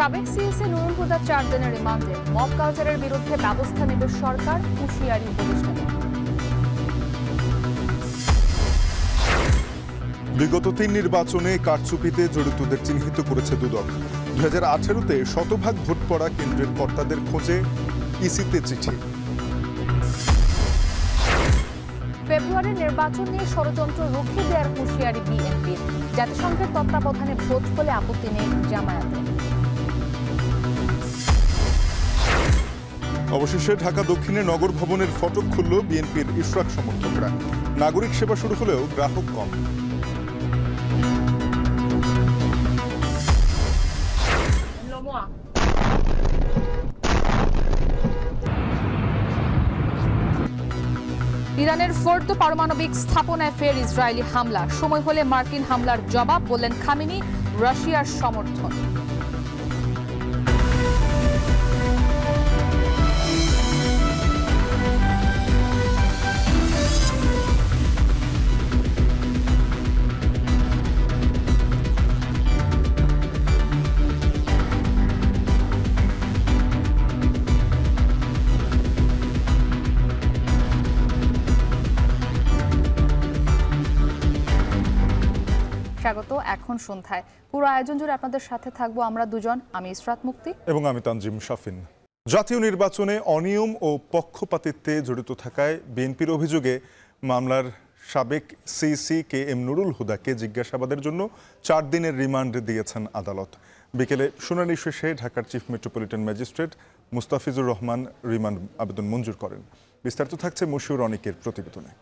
সাবেক সিএসি নুরুল হুদা 4 দিনের রিমান্ডে। মব কালচারের বিরুদ্ধে ব্যবস্থা নেবে সরকার, হুঁশিয়ারি উপদেষ্টা। বিগত 3 নির্বাচনে কারচুপিতে জড়িতদের চিহ্নিত করেছে দুদক। 2018-তে শতভাগ ভোট পড়া কেন্দ্রের কর্তাদের খোঁজে ইসিতে চিঠি। ফেব্রুয়ারির নির্বাচন নিয়ে ষড়যন্ত্র রুখে দেওয়ার হুঁশিয়ারি বিএনপির। জাতিসংঘের তত্ত্বাবধানে ভোট হলে আপত্তি নেই জামায়াতের। অবশেষে ঢাকা দক্ষিণে নগর ভবনের ফটক খুলল বিএনপির ইশরাক সমর্থকরা। নাগরিক সেবা শুরু হলেও গ্রাহক কম। ইরানের ফোর্দো পারমাণবিক স্থাপনায় ফের ইসরায়েলি হামলা। সময় হলে মার্কিন হামলার জবাব, বললেন খামেনি। রাশিয়ার সমর্থন। স্বাগত। এখন সন্ধ্যায় পুরো আয়োজন জুড়ে আপনাদের সাথে থাকবো আমরা দুজন, আমি ইসরাত মুক্তি এবং আমি তানজিম শাফিন। জাতীয় নির্বাচনে অনিয়ম ও পক্ষপাতিত্বে জড়িত থাকায় বিএনপির অভিযোগে মামলার সাবেক সিসি কে এম নুরুল হুদাকে জিজ্ঞাসাবাদের জন্য 4 দিনের রিমান্ড দিয়েছেন আদালত। বিকেলে শুনানি শেষে ঢাকার chief metropolitan magistrate Mustafizur Rahman remand আবেদন মঞ্জুর করেন। বিস্তারিত থাকছে মশিউর অনিকের প্রতিবেদনে।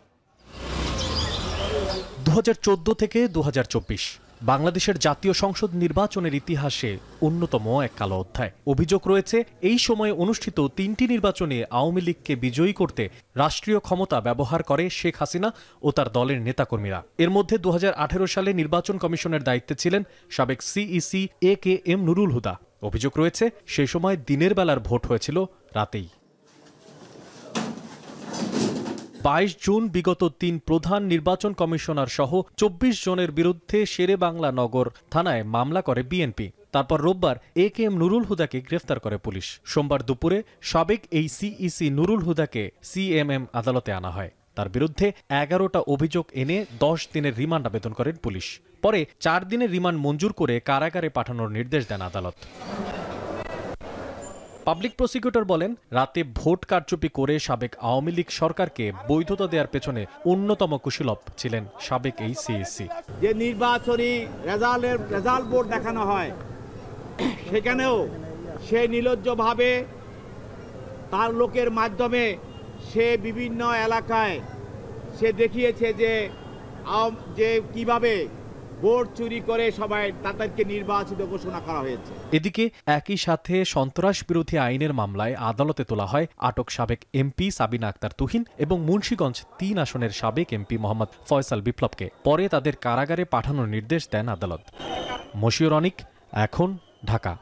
2014 থেকে 2024 বাংলাদেশের জাতীয় সংসদ নির্বাচনের ইতিহাসে অন্যতম এক কালো অধ্যায়। অভিযোগ রয়েছে এই সময়ে অনুষ্ঠিত 3টি নির্বাচনে আওয়ামী লীগকে বিজয়ী করতে রাষ্ট্রীয় ক্ষমতা ব্যবহার করে শেখ হাসিনা ও তার দলের নেতাকর্মীরা। এর মধ্যে 2018 সালে নির্বাচন কমিশনের দায়িত্বে ছিলেন সাবেক CEC A K M Nurul Huda. অভিযোগ রয়েছে সেই সময় দিনের বেলার ভোট হয়েছিল রাতেই। 22 জুন বিগত 3 প্রধান নির্বাচন কমিশনার সহ 24 জনের বিরুদ্ধে শেরেবাংলা নগর থানায় মামলা করে বিএনপি। তারপর রোববার এ কে এম নুরুল হুদাকে গ্রেফতার করে পুলিশ। সোমবার দুপুরে সাবেক এই সিইসি নুরুল হুদাকে সিএমএম আদালতে আনা হয়। তার বিরুদ্ধে 11টা অভিযোগ এনে 10 দিনের রিমান্ড আবেদন করেন পুলিশ। পরে 4 দিনের রিমান্ড মঞ্জুর করে কারাগারে পাঠানোর নির্দেশ দেন আদালত। পাবলিক প্রসিকিউটর বলেন, রাতে ভোট কারচুপি করে সাবেক আওয়ামী লীগ সরকারকে বৈধতা দেওয়ার পেছনে অন্যতম কুশীলব ছিলেন সাবেক এই সিএসি। যে নির্বাচনী রেজাল্ট বোর্ড দেখানো হয়, সেখানেও সে নির্লজ্জভাবে তার লোকের মাধ্যমে সে বিভিন্ন এলাকায় সে দেখিয়েছে যে কিভাবে ভোট চুরি করে সবাই তাদেরকে নির্বাচিত ঘোষণা করা হয়েছে। এদিকে একই সাথে সন্ত্রাস বিরোধী আইনের মামলায় আদালতে তোলা হয় আটক সাবেক এমপি সাবিনা আক্তার তুহিন এবং মুন্সিগঞ্জ 3 আসনের সাবেক এমপি মোহাম্মদ ফয়সাল বিপ্লবকে। পরে তাদের কারাগারে পাঠানোর নির্দেশ দেন আদালত। মশিউর অনিক, এখন ঢাকা।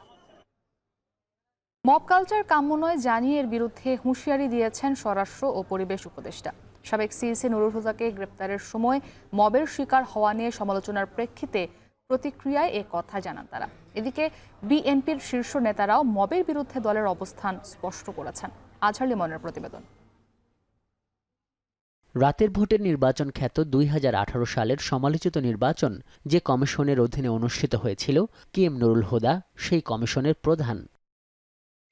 মব কালচার কাম্য নয় জানিয়ে এর বিরুদ্ধে হুঁশিয়ারি দিয়েছেন স্বরাষ্ট্র ও পরিবেশ উপদেষ্টা। সাবেক সিইসি নুরুল হুদাকে গ্রেপ্তারের সময় মবের শিকার হওয়া নিয়ে সমালোচনার প্রেক্ষিতে প্রতিক্রিয়ায় এ কথা জানান তারা। এদিকে বিএনপির শীর্ষ নেতারাও মবের বিরুদ্ধে দলের অবস্থান স্পষ্ট করেছেন। আজহার লিমনের প্রতিবেদন। রাতের ভোটের নির্বাচন খ্যাত 2018 সালের সমালোচিত নির্বাচন যে কমিশনের অধীনে অনুষ্ঠিত হয়েছিল, কে এম নুরুল হুদা সেই কমিশনের প্রধান।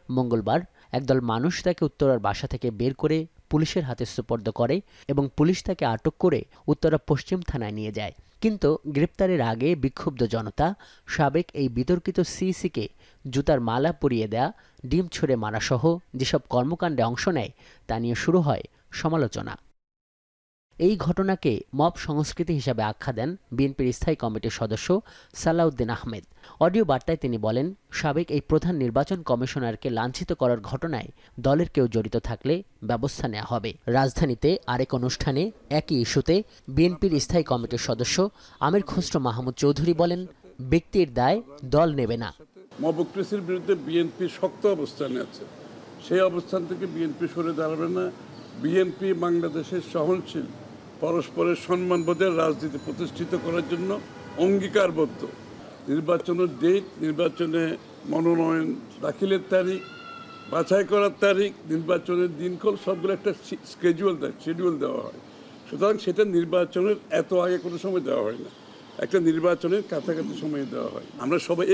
মঙ্গলবার একদল মানুষ তাকে উত্তরার বাসা থেকে বের করে পুলিশের হাতে সুপর্দ করে এবং পুলিশ তাকে আটক করে উত্তরা পশ্চিম থানায় নিয়ে যায়। কিন্তু গ্রেপ্তারের আগে বিক্ষুব্ধ জনতা সাবেক এই বিতর্কিত সিইসিকে জুতার মালা পরিয়ে দেয়া, ডিম ছুঁড়ে মারাসহ যেসব কর্মকাণ্ডে অংশ নেয় তা নিয়ে শুরু হয় সমালোচনা। এই ঘটনাকে মব সংস্কৃতি হিসাবে আখ্যা দেন বিএনপির স্থায়ী কমিটির সদস্য সালাউদ্দিন আহমেদ। অডিও বার্তায় তিনি বলেন, সাবেক এই প্রধান নির্বাচন কমিশনারকে লাঞ্ছিত করার ঘটনায় দলের কেউ জড়িত থাকলে ব্যবস্থা নেওয়া হবে। রাজধানীতে আরেক অনুষ্ঠানে একই ইস্যুতে বিএনপির স্থায়ী কমিটির সদস্য আমির খসরু মাহমুদ চৌধুরী বলেন, ব্যক্তির দায় দল নেবে না। মবক্রেসির বিরুদ্ধে বিএনপি শক্ত অবস্থানে আছে, সেই অবস্থান থেকে বিএনপি সরে দাঁড়াবে না। বিএনপি বাংলাদেশের সহনশীল পরস্পরের সম্মানবোধের রাজনীতি প্রতিষ্ঠিত করার জন্য অঙ্গীকারবদ্ধ। নির্বাচনের ডেট, নির্বাচনে মনোনয়ন দাখিলের তারিখ, বাছাই করার তারিখ, নির্বাচনের দিনক্ষণ সবগুলো একটা শিডিউল দেওয়া হয়। সুতরাং সেটা নির্বাচনের এত আগে কোনো সময় দেওয়া হয় না, একটা নির্বাচনের কাছাকাছি সময়ে দেওয়া হয়। আমরা সবাই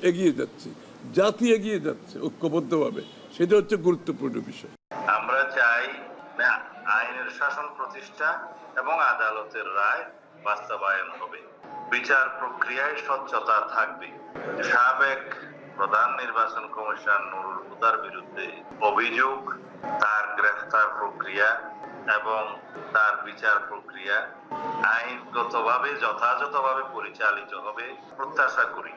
এগিয়ে যাচ্ছি, জাতি এগিয়ে যাচ্ছে ঐক্যবদ্ধভাবে, সেটা হচ্ছে গুরুত্বপূর্ণ বিষয়। আমরা চাই আইনের শাসন প্রতিষ্ঠা এবং আদালতের রায় বাস্তবায়ন হবে, বিচার প্রক্রিয়ায় স্বচ্ছতা থাকবে। সাবেক প্রধান নির্বাচন কমিশনার নুরুল হুদার বিরুদ্ধে অভিযোগ, তার গ্রেফতার প্রক্রিয়া এবং তার বিচার প্রক্রিয়া আইনগতভাবে যথাযথভাবে পরিচালিত হবে প্রত্যাশা করি।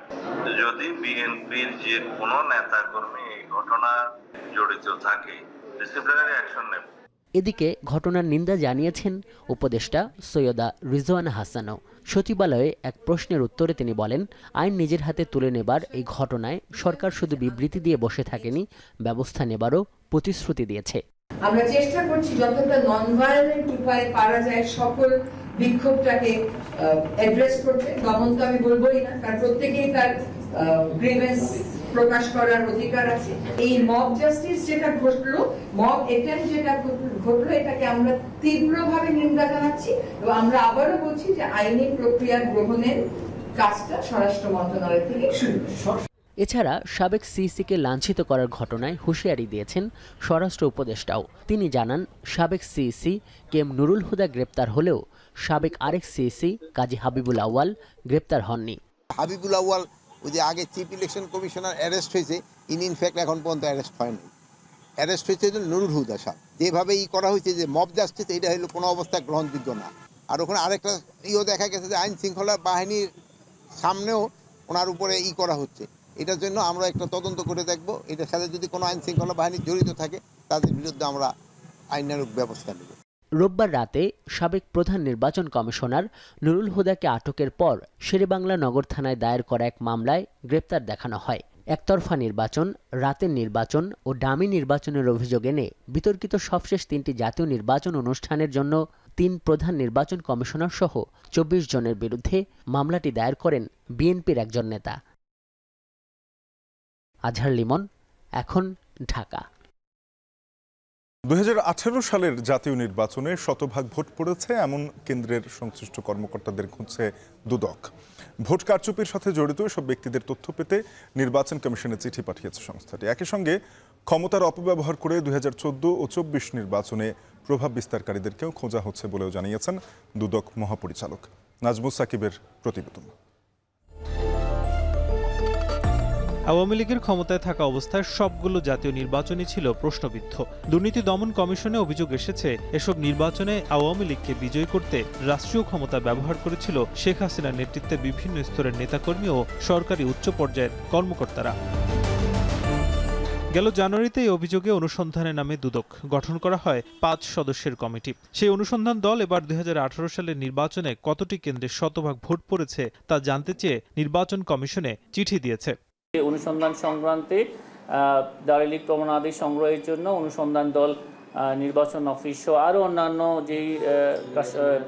যদি বিএনপির যে কোনো নেতাকর্মী এই ঘটনা জড়িত থাকে, ডিসিপ্লিনারি অ্যাকশন নেব। এদিকে ঘটনার নিন্দা জানিয়েছেন উপদেষ্টা সৈয়দা রিজওয়ানা হাসানও। সচিবালয়ে এক প্রশ্নের উত্তরে তিনি বলেন, আইন নিজের হাতে তুলে নেবার এই ঘটনায় সরকার শুধু বিবৃতি দিয়ে বসে থাকেনি, ব্যবস্থা নেবারও প্রতিশ্রুতি দিয়েছে। আমরা চেষ্টা করছি যতটা নন ভায়োলেন্ট উপায়ে পারা যায় সকল বিক্ষোভটাকে অ্যাড্রেস করতে। দমন তো আমি বলবোই না, কারণ প্রত্যেকেই তার গ্রিভেন্স প্রকাশ করার অধিকার আছে। এই মব জাস্টিস যেটা ঘটলো, মব অ্যাটেম্প যেটা ঘটলো, এটাকে আমরা তীব্রভাবে নিন্দা জানাচ্ছি এবং আমরা আবারও বলছি যে আইনি প্রক্রিয়া গ্রহণের কাজটা স্বরাষ্ট্র মন্ত্রণালয় থেকে শুরু। এছাড়া সাবেক সিইসিকে লাঞ্ছিত করার ঘটনায় হুঁশিয়ারি দিয়েছেন স্বরাষ্ট্র উপদেষ্টাও। তিনি জানান, সাবেক সিইসি কেএম নুরুল হুদা গ্রেপ্তার হলেও সাবেক আরেক সিইসি কাজী হাবিবুল আউয়াল গ্রেপ্তার হননি। হাবিবুল আউয়াল ওই যে আগে চিফ ইলেকশন কমিশনার অ্যারেস্ট হয়েছে, ইনফ্যাক্ট এখন পর্যন্ত অ্যারেস্ট হয়নি। অ্যারেস্ট হয়েছে নুরুল হুদা সাহেব। যেভাবে করা হয়েছে যে মব জাস্টিস, এটা হলো কোনো অবস্থায় গ্রহণযোগ্য না। আর ওখানে আরেকটা দেখা গেছে যে আইন শৃঙ্খলা বাহিনীর সামনেও ওনার উপরে করা হচ্ছে। এটার জন্য আমরা একটা তদন্ত করে দেখব, এটার সাথে যদি কোনো আইন শৃঙ্খলা বাহিনী জড়িত থাকে তাদের বিরুদ্ধে আমরা আইনানুগ ব্যবস্থা নেব। রোববার রাতে সাবেক প্রধান নির্বাচন কমিশনার নুরুল হুদাকে আটকের পর শেরেবাংলা নগর থানায় দায়ের করা এক মামলায় গ্রেপ্তার দেখানো হয়। একতরফা নির্বাচন, রাতের নির্বাচন ও ডামি নির্বাচনের অভিযোগ এনে বিতর্কিত সবশেষ 3টি জাতীয় নির্বাচন অনুষ্ঠানের জন্য 3 প্রধান নির্বাচন কমিশনার সহ 24 জনের বিরুদ্ধে মামলাটি দায়ের করেন বিএনপির একজন নেতা। আজহার লিমন, এখন, ঢাকা। 2018 সালের জাতীয় নির্বাচনে শতভাগ ভোট পড়েছে এমন কেন্দ্রের সংশ্লিষ্ট কর্মকর্তাদের খুঁজছে দুদক। ভোট কারচুপির সাথে জড়িত এসব ব্যক্তিদের তথ্য পেতে নির্বাচন কমিশনে চিঠি পাঠিয়েছে সংস্থাটি। একই সঙ্গে ক্ষমতার অপব্যবহার করে 2014 ও 24 নির্বাচনে প্রভাব বিস্তারকারীদেরকেও খোঁজা হচ্ছে বলেও জানিয়েছেন দুদক মহাপরিচালক। নাজমুস সাকিবের প্রতিবেদন। আওয়ামী লীগের ক্ষমতায় থাকা অবস্থায় সবগুলো জাতীয় নির্বাচনই ছিল প্রশ্নবিদ্ধ। দুর্নীতি দমন কমিশনে অভিযোগ এসেছে, এসব নির্বাচনে আওয়ামী লীগকে বিজয়ী করতে রাষ্ট্রীয় ক্ষমতা ব্যবহার করেছিল শেখ হাসিনার নেতৃত্বে বিভিন্ন স্তরের নেতাকর্মী ও সরকারি উচ্চ পর্যায়ের কর্মকর্তারা। গেল জানুয়ারিতে এই অভিযোগে অনুসন্ধানের নামে দুদক গঠন করা হয় 5 সদস্যের কমিটি। সেই অনুসন্ধান দল এবার 2018 সালের নির্বাচনে কতটি কেন্দ্রে শতভাগ ভোট পড়েছে তা জানতে চেয়ে নির্বাচন কমিশনে চিঠি দিয়েছে। অনুসন্ধান সংক্রান্তে দালিলিক প্রমাণাদি সংগ্রহের জন্য অনুসন্ধান দল নির্বাচন অফিস ও আরও অন্যান্য যেই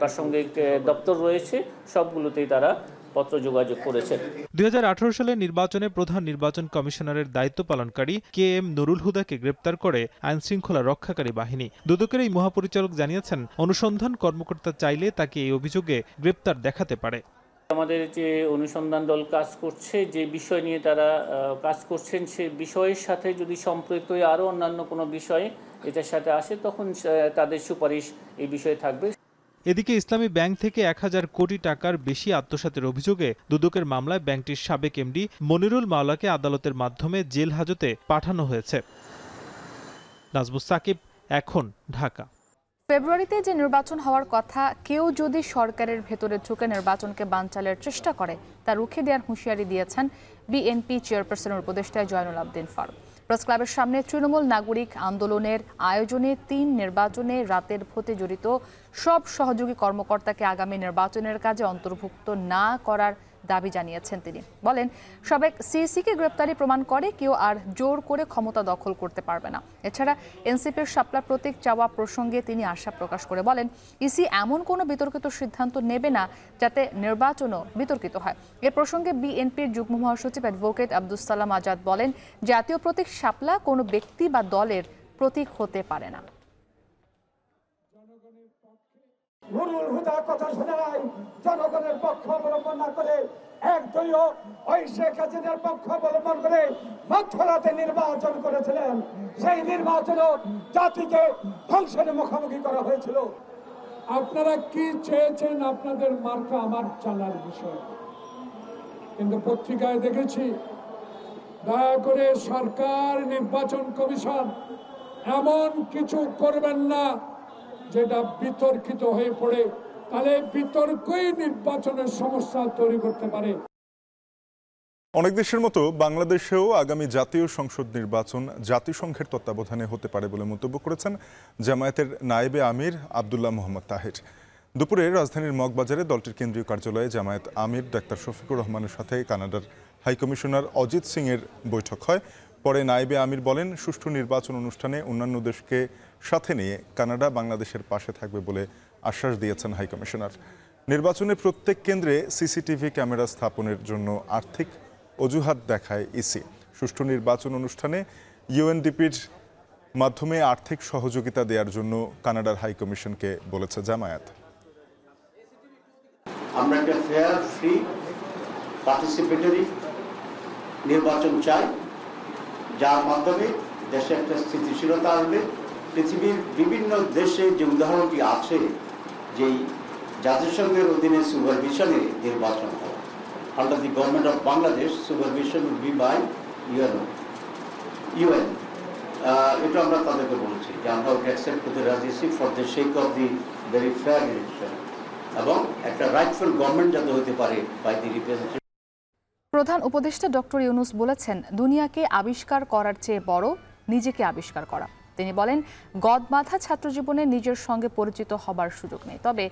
প্রাসঙ্গিক দপ্তর রয়েছে সবগুলোতেই তারা পত্র যোগাযোগ করেছে। 2018 সালের নির্বাচনে প্রধান নির্বাচন কমিশনারের দায়িত্ব পালনকারী কেএম নুরুল হুদাকে গ্রেপ্তার করে আইন শৃঙ্খলা রক্ষাকারী বাহিনী। দুদকের এই মহাপরিচালক জানিয়েছেন, অনুসন্ধান কর্মকর্তা চাইলে তাকে এই অভিযোগে গ্রেপ্তার দেখাতে পারে। আমাদের যে অনুসন্ধান দল কাজ করছে, যে বিষয় নিয়ে তারা কাজ করছেন, সে বিষয়ের সাথে যদি সম্পৃক্ত আরও অন্যান্য কোনো বিষয়ে এটার সাথে আসে, তখন তাদের সুপারিশ এই বিষয়ে থাকবে। এদিকে ইসলামী ব্যাংক থেকে 1000 কোটি টাকার বেশি আত্মসাতের অভিযোগে দুদকের মামলায় ব্যাংকটির সাবেক এমডি মনিরুল মাওলাকে আদালতের মাধ্যমে জেল হাজতে পাঠানো হয়েছে। নাজমুস সাকিব, এখন, ঢাকা। ফেব্রুয়ারিতে যে নির্বাচন হওয়ার কথা, কেউ যদি সরকারের ভেতরে ঢুকে নির্বাচনকে বানচালের চেষ্টা করে তা রুখে দেওয়ার হুঁশিয়ারি দিয়েছেন বিএনপি চেয়ারপারসনের উপদেষ্টা জয়নুল আবদিন ফারুক। প্রেস ক্লাবের সামনে তৃণমূল নাগরিক আন্দোলনের আয়োজনে 3 নির্বাচনে রাতের ভোটে জড়িত সব সহযোগী কর্মকর্তাকে আগামী নির্বাচনের কাজে অন্তর্ভুক্ত না করার দাবি জানিয়েছেন তিনি। বলেন, সাবেক সিইসিকে গ্রেপ্তারি প্রমাণ করে কেউ আর জোর করে ক্ষমতা দখল করতে পারবে না। এছাড়া এনসিপির শাপলা প্রতীক চাওয়া প্রসঙ্গে তিনি আশা প্রকাশ করে বলেন, ইসি এমন কোনো বিতর্কিত সিদ্ধান্ত নেবে না যাতে নির্বাচনও বিতর্কিত হয়। এ প্রসঙ্গে বিএনপির যুগ্ম মহাসচিব অ্যাডভোকেট আব্দুস সালাম আজাদ বলেন, জাতীয় প্রতীক শাপলা কোনো ব্যক্তি বা দলের প্রতীক হতে পারে না। নুরুল হুদা কথা শোনা নাই, জনগণের পক্ষ অবলম্বন না করে একদলীয় ওই শেখ হাসিনার পক্ষ অবলম্বন করে মধ্যরাতে নির্বাচন করেছিলেন। সেই নির্বাচনও জাতিকে ধ্বংসের মুখোমুখি করা হয়েছিল। আপনারা কি চেয়েছেন আপনাদের মার্কা আমার জানার বিষয়, কিন্তু পত্রিকায় দেখেছি দয়া করে সরকার, নির্বাচন কমিশন এমন কিছু করবেন না যেটা বিতর্কিত হয়ে পড়ে, তাহলে বিতর্কই নির্বাচনের সমস্যা তৈরি করতে পারে। অনেক দেশের মতো বাংলাদেশেও আগামী জাতীয় সংসদ নির্বাচন জাতিসংঘের তত্ত্বাবধানে হতে পারে বলে মন্তব্য করেছেন জামায়াতের নায়েবে আমির আব্দুল্লাহ মোহাম্মদ তাহের। দুপুরে রাজধানীর মগবাজারে দলটির কেন্দ্রীয় কার্যালয়ে জামায়াত আমির ডাক্তার শফিকুর রহমানের সাথে কানাডার হাইকমিশনার অজিত সিংয়ের বৈঠক হয়। পরে নায়েবে আমির বলেন, সুষ্ঠু নির্বাচন অনুষ্ঠানে অন্যান্য দেশকে সাথে নিয়ে কানাডা বাংলাদেশের পাশে থাকবে বলে আশ্বাস দিয়েছেন হাইকমিশনার। নির্বাচনে প্রত্যেক কেন্দ্রে সিসিটিভি ক্যামেরা স্থাপনের জন্য আর্থিক অজুহাত দেখায় ইসি। সুষ্ঠু নির্বাচন অনুষ্ঠানে ইউএনডিপির মাধ্যমে আর্থিক সহযোগিতা দেওয়ার জন্য কানাডার হাইকমিশনকে বলেছে জামায়াত। আমরা একটা ফেয়ার, ফ্রি, পার্টিসিপেটরি নির্বাচন চাই, যার মাধ্যমে দেশে একটা স্থিতিশীলতা আসবে। পৃথিবীর বিভিন্ন দেশে যে উদাহরণটি আছে, যেই জাতিসংঘের অধীনে সুপারভিশনে নির্বাচন হয়, under the government of Bangladesh, supervision will be by UN. এটা আমরা তাদেরকে বলছি যে আমরা ওটা অ্যাকসেপ্ট করতে রাজি আছি for the sake of the very fair election, এবং একটা রাইটফুল গভর্নমেন্ট যাতে হতে পারে বাই দি রিপ্রেজেন্টেটিভ। প্রধান উপদেষ্টা ডক্টর ইউনূস বলেছেন, দুনিয়াকে আবিষ্কার করার চেয়ে বড় নিজেকে আবিষ্কার করা। তিনি বলেন, গদবাঁধা ছাত্রজীবনে নিজের সঙ্গে পরিচিত হবার সুযোগ নেই, তবে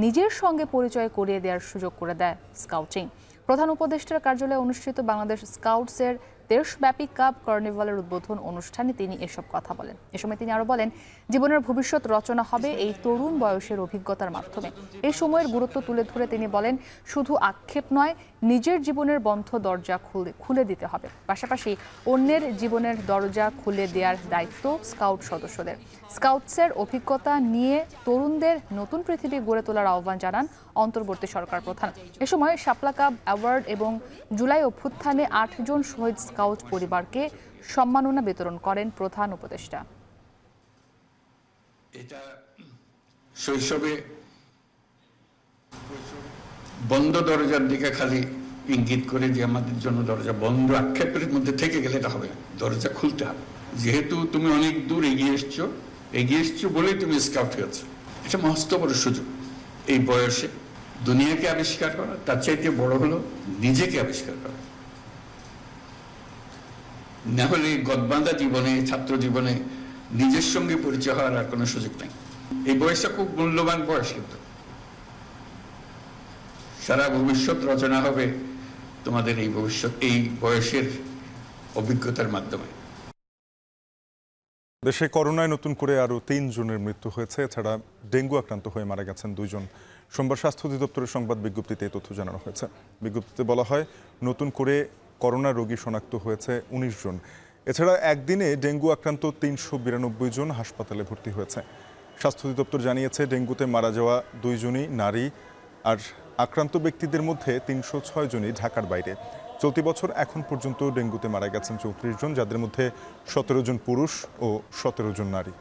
নিজের সঙ্গে পরিচয় করিয়ে দেওয়ার সুযোগ করে দেয় স্কাউটিং। প্রধান উপদেষ্টার কার্যালয়ে অনুষ্ঠিত বাংলাদেশ স্কাউটসের দেশব্যাপী কাপ কার্নিভালের উদ্বোধন অনুষ্ঠানে তিনি এসব কথা বলেন। এ সময় তিনি আরও বলেন, জীবনের ভবিষ্যৎ রচনা হবে এই তরুণ বয়সের অভিজ্ঞতার মাধ্যমে। এই সময়ের গুরুত্ব তুলে ধরে তিনি বলেন, শুধু আক্ষেপ নয়, নিজের জীবনের বন্ধ দরজা খুলে দিতে হবে, পাশাপাশি অন্যের জীবনের দরজা খুলে দেওয়ার দায়িত্ব স্কাউট সদস্যদের। স্কাউটসের অভিজ্ঞতা নিয়ে তরুণদের নতুন পৃথিবী গড়ে তোলার আহ্বান জানান অন্তর্বর্তী সরকার প্রধান। এ সময় শাপলা কাপ অ্যাওয়ার্ড এবং জুলাই অভ্যুত্থানে 8 জন শহীদ স্কাউট পরিবারকে সম্মাননা বিতরণ করেন প্রধান উপদেষ্টা। এটা শৈশবে বন্ধ দরজার দিকে খালি ইঙ্গিত করে যে আমাদের জন্য দরজা বন্ধ, আক্ষেপের মধ্যে থেকে গেলে এটা হবে না, দরজা খুলতে হবে। যেহেতু তুমি অনেক দূর এগিয়ে এসছো বলেই তুমি স্কাউট হয়েছো, এটা মস্ত বড় সুযোগ। এই বয়সে দুনিয়াকে আবিষ্কার করা, তার চাইতে বড় হলো নিজেকে আবিষ্কার করা। না হলে গদবাঁধা জীবনে, ছাত্র জীবনে নিজের সঙ্গে পরিচয় হওয়ার আর কোনো সুযোগ নেই। এই বয়সটা খুব মূল্যবান বয়স, কিন্তু সারা ভবিষ্যৎ রচনা হবে তোমাদের এই বয়সের অভিজ্ঞতার মাধ্যমে। দেশে করোনায় নতুন করে আরও 3 জনের মৃত্যু হয়েছে। এছাড়া ডেঙ্গু আক্রান্ত হয়ে মারা গেছেন 2 জন। সোমবার স্বাস্থ্য অধিদপ্তরের সংবাদ বিজ্ঞপ্তিতে এই তথ্য জানানো হয়েছে। বিজ্ঞপ্তিতে বলা হয়, নতুন করে করোনা রোগী শনাক্ত হয়েছে 19 জন। এছাড়া একদিনে ডেঙ্গু আক্রান্ত 392 জন হাসপাতালে ভর্তি হয়েছে। স্বাস্থ্য অধিদপ্তর জানিয়েছে, ডেঙ্গুতে মারা যাওয়া 2 জনই নারী, আর আক্রান্ত ব্যক্তিদের মধ্যে 306 জনই ঢাকার বাইরে। চলতি বছর এখন পর্যন্ত ডেঙ্গুতে মারা গেছেন 34 জন, যাদের মধ্যে 17 জন পুরুষ ও 17 জন নারী।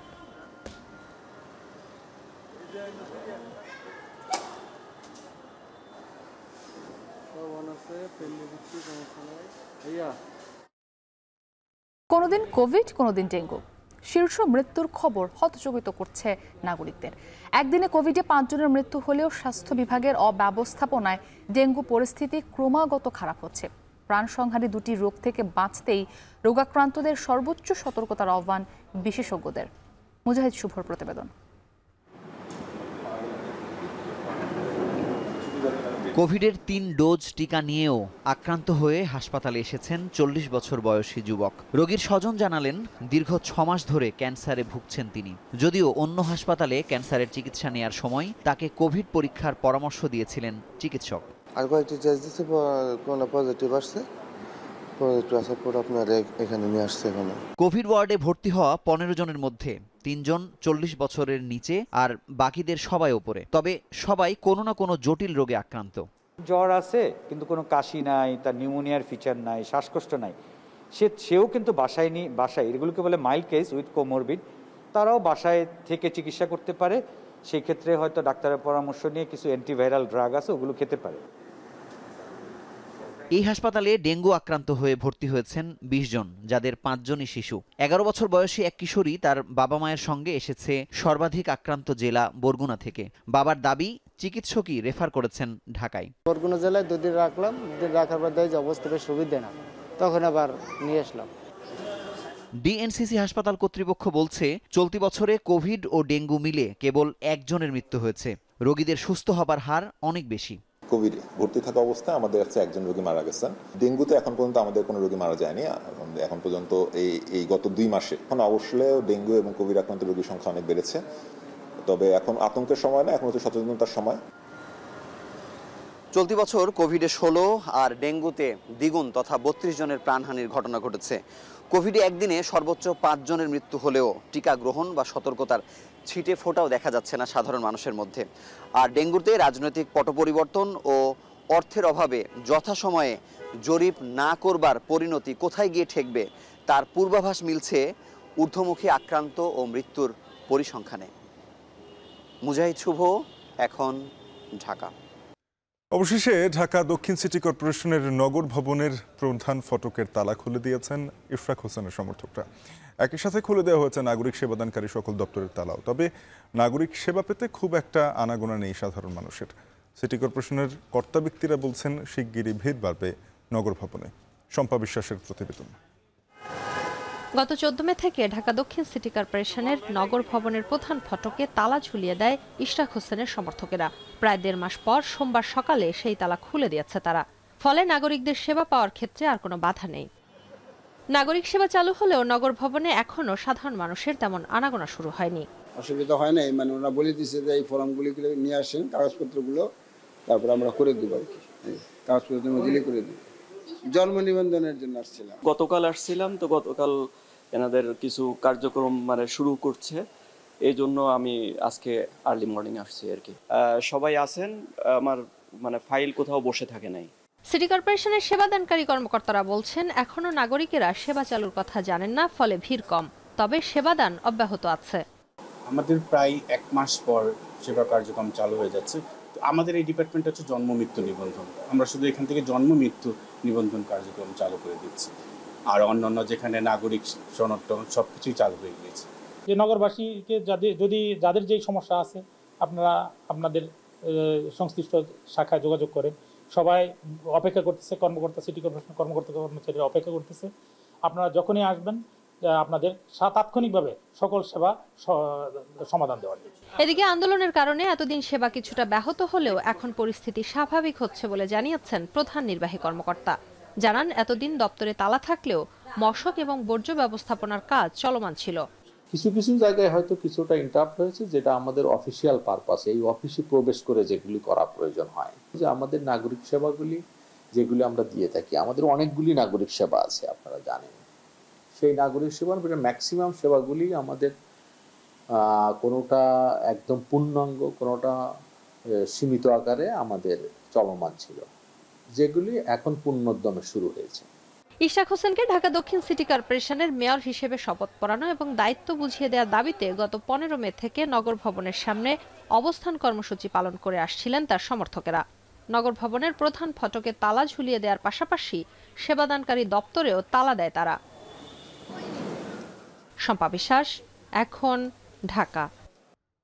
কোনোদিন কোভিড, কোনোদিন ডেঙ্গু, শীর্ষ মৃত্যুর খবর হতচকিত করছে নাগরিকদের। একদিনে কোভিডে 5 জনের মৃত্যু হলেও স্বাস্থ্য বিভাগের অব্যবস্থাপনায় ডেঙ্গু পরিস্থিতি ক্রমাগত খারাপ হচ্ছে। প্রাণসংহারী 2টি রোগ থেকে বাঁচতেই রোগাক্রান্তদের সর্বোচ্চ সতর্কতার আহ্বান বিশেষজ্ঞদের। মুজাহিদ শুভর প্রতিবেদন। কোভিডের 3 ডোজ টিকা নিয়েও আক্রান্ত হয়ে হাসপাতালে এসেছেন 40 বছর বয়সী যুবক। রোগীর স্বজন জানালেন দীর্ঘ 6 মাস ধরে ক্যান্সারে ভুগছেন তিনি। যদিও অন্য হাসপাতালে ক্যান্সারের চিকিৎসা নেওয়ার সময় তাকে কোভিড পরীক্ষার পরামর্শ দিয়েছিলেন চিকিৎসক। আর কয়েকটি টেস্ট দিতে কোনো পজিটিভ আসছে, পজিটিভ আসার পর আপনার এখানে নিয়ে আসছে। এখানে কোভিড ওয়ার্ডে ভর্তি হওয়া 15 জনের মধ্যে 3 জন 40 বছরের নিচে আর বাকিদের সবাই উপরে। তবে সবাই কোনো না কোনো জটিল রোগে আক্রান্ত। জ্বর আছে কিন্তু কোনো কাশি নাই, তার নিউমোনিয়ার ফিচার নাই, শ্বাসকষ্ট নাই, সেও কিন্তু বাসায় এগুলোকে বলে মাইল্ড কেস উইথ কোমরবিড, তারাও বাসায় থেকে চিকিৎসা করতে পারে। সেই ক্ষেত্রে হয়তো ডাক্তারের পরামর্শ নিয়ে কিছু অ্যান্টিভাইরাল ড্রাগ আছে, ওগুলো খেতে পারে। এই হাসপাতালে ডেঙ্গু আক্রান্ত হয়ে ভর্তি হয়েছেন 20 জন, যাদের 5 জনই শিশু। 11 বছর বয়সী এক কিশোরী তার বাবা মায়ের সঙ্গে এসেছে সর্বাধিক আক্রান্ত জেলা বরগুনা থেকে। বাবার দাবি চিকিৎসকই রেফার করেছেন ঢাকায়। বরগুনা জেলায় 2 দিন রাখলাম, 2 দিন রাখার পর দেখি যে অবস্থা বেশ সুবিধা না, তখন আবার নিয়ে আসলাম। ডিএনসিসি হাসপাতাল কর্তৃপক্ষ বলছে চলতি বছরে কোভিড ও ডেঙ্গু মিলে কেবল 1 জনের মৃত্যু হয়েছে। রোগীদের সুস্থ হবার হার অনেক বেশি। কোভিড ভর্তি থাকা অবস্থায় আমাদের কাছে 1 জন রোগী মারা গেছেন। ডেঙ্গুতে এখন পর্যন্ত আমাদের কোনো রোগী মারা যায়নি এখন পর্যন্ত। এই গত 2 মাসে এখন অবশ্যই ডেঙ্গু এবং কোভিড আক্রান্ত রোগীর সংখ্যা অনেক বেড়েছে। তবে এখন আতঙ্কের সময় না, এখন হচ্ছে সচেতনতার সময়। চলতি বছর কোভিডে 16 আর ডেঙ্গুতে দ্বিগুণ তথা 32 জনের প্রাণহানির ঘটনা ঘটেছে। কোভিডে একদিনে সর্বোচ্চ 5 জনের মৃত্যু হলেও টিকা গ্রহণ বা সতর্কতার ছিটে ফোটাও দেখা যাচ্ছে না সাধারণ মানুষের মধ্যে। আর ডেঙ্গুতে রাজনৈতিক পট পরিবর্তন ও অর্থের অভাবে যথাসময়ে জরিপ না করবার পরিণতি কোথায় গিয়ে ঠেকবে তার পূর্বাভাস মিলছে ঊর্ধ্বমুখী আক্রান্ত ও মৃত্যুর পরিসংখ্যানে। মুজাহিদ শুভ, এখন ঢাকা। অবশেষে ঢাকা দক্ষিণ সিটি কর্পোরেশনের নগর ভবনের প্রধান ফটকের তালা খুলে দিয়েছেন ইশরাক হোসেনের সমর্থকরা। একই সাথে খুলে দেওয়া হয়েছে নাগরিক সেবাদানকারী সকল দপ্তরের তালাও। তবে নাগরিক সেবা পেতে খুব একটা আনাগোনা নেই সাধারণ মানুষের। সিটি কর্পোরেশনের কর্তা ব্যক্তিরা বলছেন শিগগিরই ভিড় বাড়বে নগর ভবনে। শম্পা বিশ্বাসের প্রতিবেদন। গত 14 মে থেকে ঢাকা দক্ষিণ সিটি কর্পোরেশনের নগর ভবনের প্রধান ফটকে তালা ঝুলিয়ে দেয় ইশরাক হোসেনের সমর্থকেরা। প্রায় 1.5 মাস পর সোমবার সকালে সেই তালা খুলে দিয়েছে তারা। ফলে নাগরিকদের সেবা পাওয়ার ক্ষেত্রে আর কোনো বাধা নেই। নাগরিক সেবা চালু হলেও নগর ভবনে এখনো সাধারণ মানুষের তেমন আনাগোনা শুরু হয়নি। অসুবিধা হয় নাই, মানে ওরা বলে দিচ্ছে যে এই ফর্মগুলি নিয়ে আসেন, কাগজপত্রগুলো, তারপর আমরা করে দেবো আর কি। কাগজপত্র দিলে করে দেবো। জন্ম নিবন্ধনের জন্য আসছিলাম, গতকাল আসছিলাম। তো গতকাল এনাদের কিছু কার্যক্রম শুরু করছে, এই জন্য আমি আজকে আর্লি মর্নিং আসছি আর কি। সবাই আছেন, আমার ফাইল কোথাও বসে থাকে নাই। সিটি কর্পোরেশনের সেবাদানকারী কর্মকর্তারা বলছেন এখনো নাগরিকেরা সেবা চালুর কথা জানেন না, ফলে ভিড় কম। তবে সেবাদান অব্যাহত আছে। আমাদের প্রায় 1 মাস পর সেবা কার্যক্রম চালু হয়ে যাচ্ছে। আমাদের এই ডিপার্টমেন্ট হচ্ছে জন্ম মৃত্যু নিবন্ধন। আমরা শুধু এখান থেকে জন্ম মৃত্যু নিবন্ধন কার্যক্রম চালু করে দিচ্ছি। আর অন্যান্য যেখানে নাগরিক সনদ সবকিছুই চালু হয়ে গিয়েছে। যে নগরবাসীকে যাদের যেই সমস্যা আছে আপনারা আপনাদের সংশ্লিষ্ট শাখায় যোগাযোগ করেন। সবাই অপেক্ষা করতেছে, সিটি কর্পোরেশন কর্মকর্তা কর্মচারীরা অপেক্ষা করতেছে। আপনারা যখনই আসবেন আপনাদের তাৎক্ষণিকভাবে সকল সেবা সমাধান দেওয়া হবে। এদিকে আন্দোলনের কারণে এতদিন সেবা কিছুটা ব্যাহত হলেও এখন পরিস্থিতি স্বাভাবিক হচ্ছে বলে জানিয়েছেন প্রধান নির্বাহী কর্মকর্তা। জানান এতদিন দপ্তরে তালা থাকলেও মশক এবং বর্জ্য ব্যবস্থাপনার কাজ চলমান ছিল। কিছু কিছু জায়গায় হয়তো কিছুটা ইন্টারাপ্ট হয়েছে, যেটা আমাদের অফিসিয়াল পারপাস, এই অফিসে প্রবেশ করে যেগুলি করা প্রয়োজন হয়। যে আমাদের নাগরিক সেবাগুলি যেগুলি আমরা দিয়ে থাকি, আমাদের অনেকগুলি নাগরিক সেবা আছে আপনারা জানেন। সেই নাগরিক সেবার ম্যাক্সিমাম সেবাগুলি আমাদের কোনোটা একদম পূর্ণাঙ্গ, কোনোটা সীমিত আকারে আমাদের চলমান ছিল, যেগুলি এখন পূর্ণোদ্যমে শুরু হয়েছে। ইশরাক হোসেনকে ঢাকা দক্ষিণ সিটি কর্পোরেশনের মেয়র হিসেবে শপথ পড়ানো এবং দায়িত্ব বুঝিয়ে দেওয়ার দাবিতে গত 15 মে থেকে নগর ভবনের সামনে অবস্থান কর্মসূচি পালন করে আসছিলেন তার সমর্থকেরা। নগর ভবনের প্রধান ফটকে তালা ঝুলিয়ে দেওয়ার পাশাপাশি সেবাদানকারী দপ্তরেও তালা দেয় তারা। শম্পা বিশ্বাস, এখন ঢাকা।